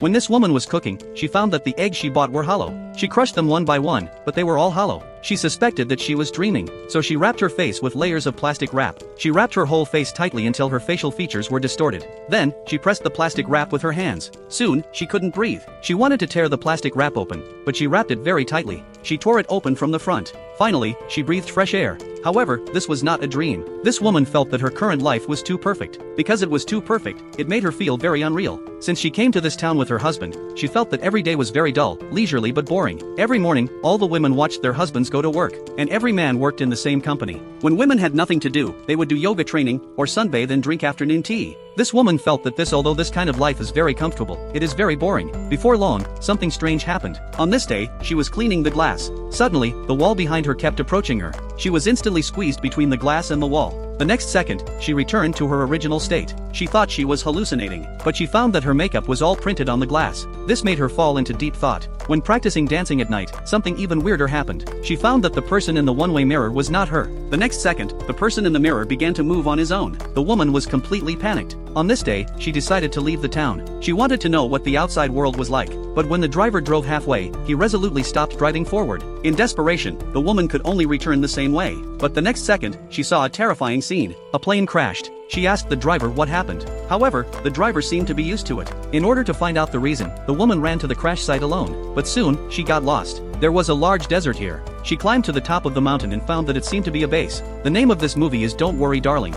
When this woman was cooking, she found that the eggs she bought were hollow. She crushed them one by one, but they were all hollow. She suspected that she was dreaming, so she wrapped her face with layers of plastic wrap. She wrapped her whole face tightly until her facial features were distorted. Then, she pressed the plastic wrap with her hands. Soon, she couldn't breathe. She wanted to tear the plastic wrap open, but she wrapped it very tightly. She tore it open from the front. Finally, she breathed fresh air. However, this was not a dream. This woman felt that her current life was too perfect. Because it was too perfect, it made her feel very unreal. Since she came to this town with her husband, she felt that every day was very dull, leisurely but boring. Every morning, all the women watched their husbands go to work, and every man worked in the same company. When women had nothing to do, they would do yoga training, or sunbathe and drink afternoon tea. This woman felt that although this kind of life is very comfortable, it is very boring. Before long, something strange happened. On this day, she was cleaning the glass. Suddenly, the wall behind her kept approaching her. She was instantly squeezed between the glass and the wall. The next second, she returned to her original state. She thought she was hallucinating, but she found that her makeup was all printed on the glass. This made her fall into deep thought. When practicing dancing at night, something even weirder happened. She found that the person in the one-way mirror was not her. The next second, the person in the mirror began to move on his own. The woman was completely panicked. On this day, she decided to leave the town. She wanted to know what the outside world was like, but when the driver drove halfway, he resolutely stopped driving forward. In desperation, the woman could only return the same way. But the next second, she saw a terrifying scene. A plane crashed. She asked the driver what happened. However, the driver seemed to be used to it. In order to find out the reason, the woman ran to the crash site alone. But soon, she got lost. There was a large desert here. She climbed to the top of the mountain and found that it seemed to be a base. The name of this movie is Don't Worry Darling.